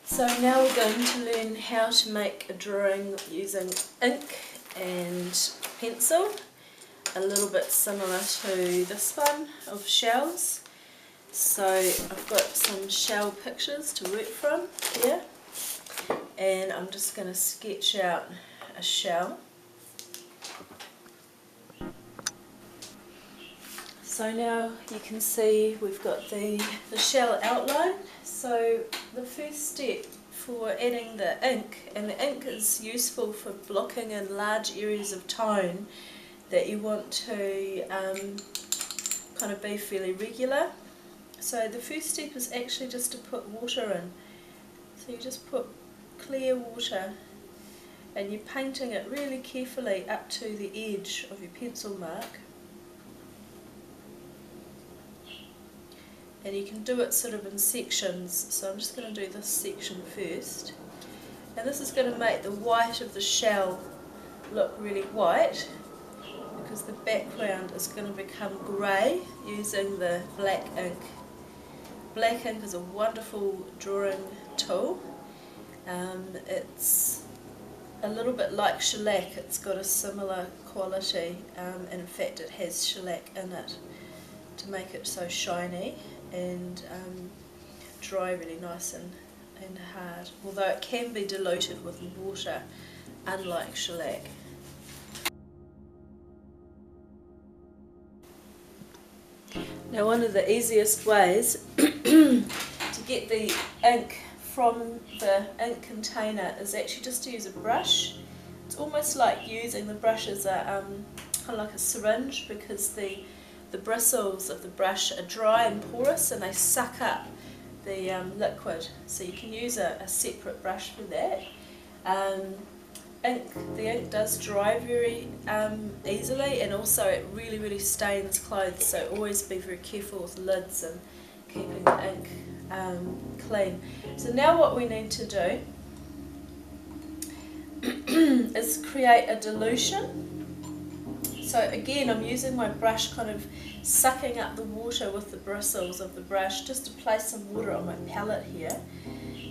So now we're going to learn how to make a drawing using ink and pencil, a little bit similar to this one of shells. So I've got some shell pictures to work from here, and I'm just going to sketch out a shell. So now you can see we've got the shell outline. So the first step for adding the ink, and the ink is useful for blocking in large areas of tone that you want to kind of be fairly regular. So the first step is actually just to put water in. So you just put clear water and you're painting it really carefully up to the edge of your pencil mark. And you can do it sort of in sections, so I'm just going to do this section first. And this is going to make the white of the shell look really white, because the background is going to become grey using the black ink. Black ink is a wonderful drawing tool. It's a little bit like shellac, it's got a similar quality, and in fact it has shellac in it to make it so shiny and dry really nice and hard, although it can be diluted with water, unlike shellac. Now, one of the easiest ways to get the ink from the ink container is actually just to use a brush. It's almost like using the brush as a kind of like a syringe, because the bristles of the brush are dry and porous and they suck up the liquid, so you can use a separate brush for that. The ink does dry very easily, and also it really stains clothes, so always be very careful with lids and keeping the ink clean. So now what we need to do is create a dilution. So again, I'm using my brush, kind of sucking up the water with the bristles of the brush, just to place some water on my palette here,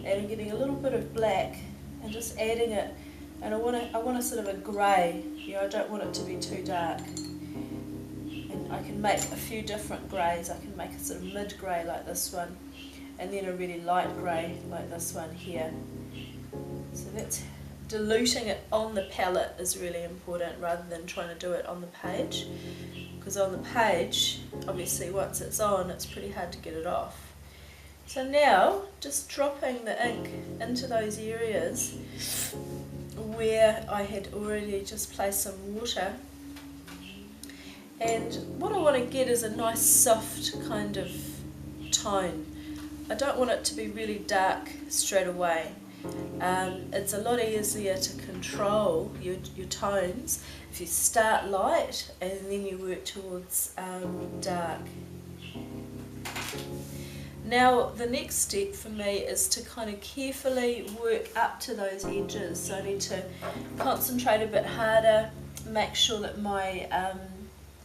and I'm getting a little bit of black and just adding it. And I want a sort of a grey. I don't want it to be too dark. And I can make a few different greys. I can make a sort of mid grey like this one, and then a really light grey like this one here. So that's diluting it on the palette is really important, rather than trying to do it on the page, because on the page, obviously once it's on, it's pretty hard to get it off. So now, just dropping the ink into those areas where I had already just placed some water, and what I want to get is a nice soft kind of tone. I don't want it to be really dark straight away. It's a lot easier to control your tones if you start light and then you work towards dark. Now the next step for me is to kind of carefully work up to those edges. So I need to concentrate a bit harder, make sure that my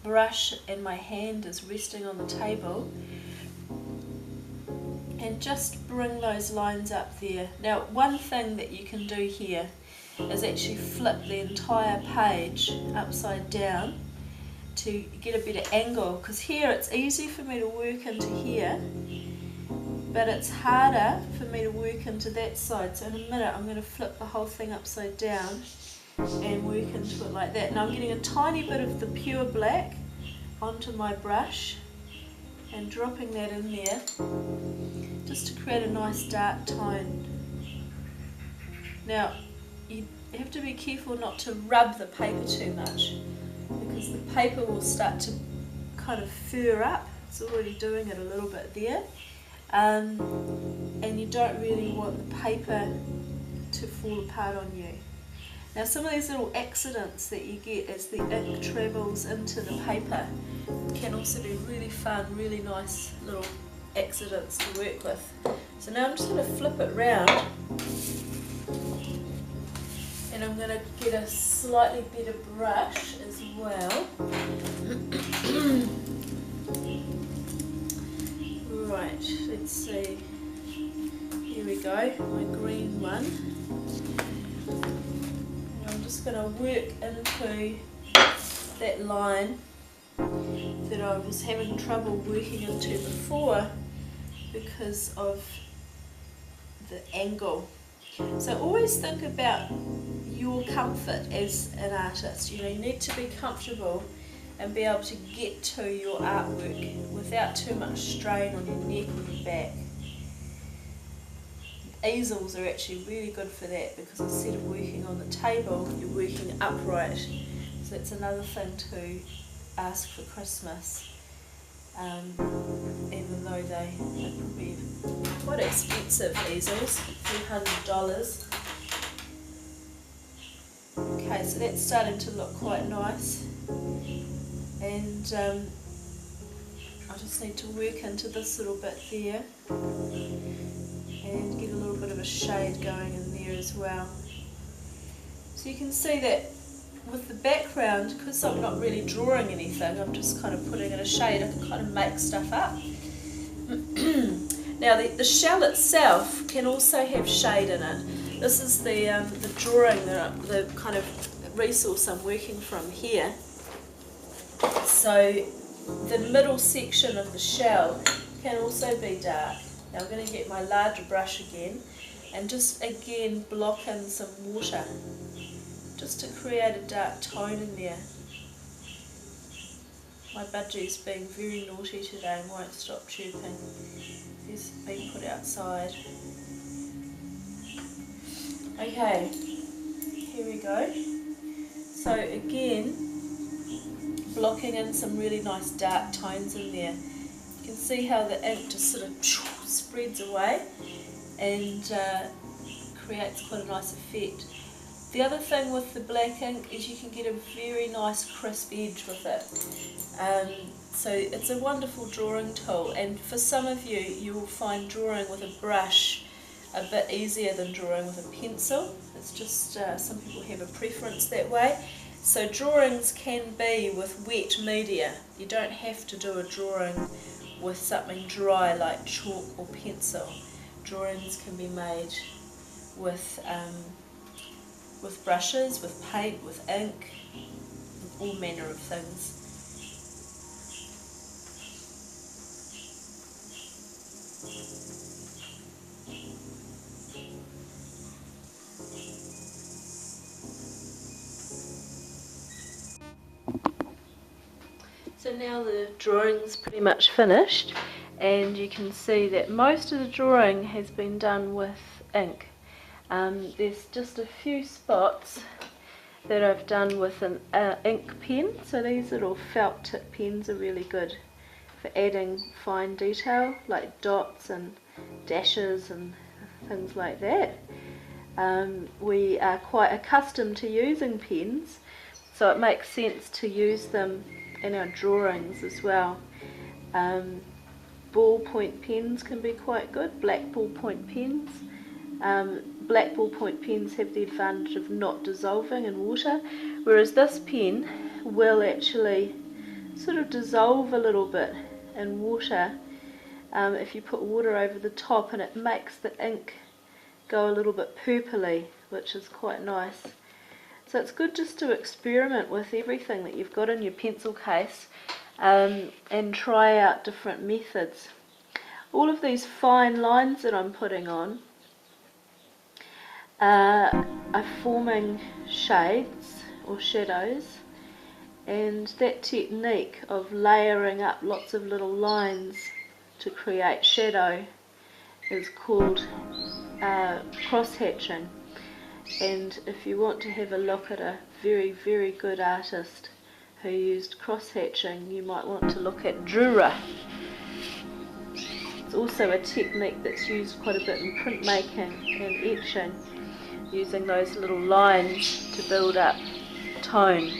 brush and my hand is resting on the table, and just bring those lines up there. Now, one thing that you can do here is actually flip the entire page upside down to get a better angle, because here it's easy for me to work into here, but it's harder for me to work into that side. So in a minute I'm going to flip the whole thing upside down and work into it like that. Now I'm getting a tiny bit of the pure black onto my brush and dropping that in there, just to create a nice dark tone. Now you have to be careful not to rub the paper too much, because the paper will start to kind of fur up. It's already doing it a little bit there, and you don't really want the paper to fall apart on you. Now some of these little accidents that you get as the ink travels into the paper can also be really fun, really nice little accidents to work with. So now I'm just going to flip it round, and I'm going to get a slightly better brush as well. Right, let's see. here we go, my green one. And I'm just going to work into that line that I was having trouble working into before because of the angle. So always think about your comfort as an artist. You know, you need to be comfortable and be able to get to your artwork without too much strain on your neck or your back. Easels are actually really good for that because instead of working on the table, you're working upright. So that's another thing to ask for Christmas. Even though they're probably quite expensive easels, $300. Okay, so that's starting to look quite nice, and I just need to work into this little bit there and get a little bit of a shade going in there as well. So you can see that with the background, because I'm not really drawing anything, I'm just kind of putting in a shade. I can kind of make stuff up. Now the shell itself can also have shade in it. This is the drawing, the kind of resource I'm working from here. So the middle section of the shell can also be dark. Now I'm going to get my larger brush again and just again block in some water, just to create a dark tone in there. My budgie's being very naughty today and won't stop chirping. He's been put outside. Okay, here we go. So again, blocking in some really nice dark tones in there. You can see how the ink just sort of spreads away and creates quite a nice effect. The other thing with the black ink is you can get a very nice crisp edge with it. So it's a wonderful drawing tool, and for some of you, you will find drawing with a brush a bit easier than drawing with a pencil. It's just some people have a preference that way. So drawings can be with wet media. You don't have to do a drawing with something dry like chalk or pencil. Drawings can be made with brushes, with paint, with ink, with all manner of things. So now the drawing's pretty much finished, and you can see that most of the drawing has been done with ink. There's just a few spots that I've done with an ink pen. So these little felt tip pens are really good for adding fine detail like dots and dashes and things like that. We are quite accustomed to using pens, so it makes sense to use them in our drawings as well. Ballpoint pens can be quite good, black ballpoint pens. Black ballpoint pens have the advantage of not dissolving in water, whereas this pen will actually sort of dissolve a little bit in water if you put water over the top, and it makes the ink go a little bit purpley, which is quite nice. So it's good just to experiment with everything that you've got in your pencil case and try out different methods. All of these fine lines that I'm putting on are forming shades or shadows, and that technique of layering up lots of little lines to create shadow is called cross-hatching. And if you want to have a look at a very, very good artist who used cross-hatching, you might want to look at Brewer. It's also a technique that's used quite a bit in printmaking and etching, using those little lines to build up tone.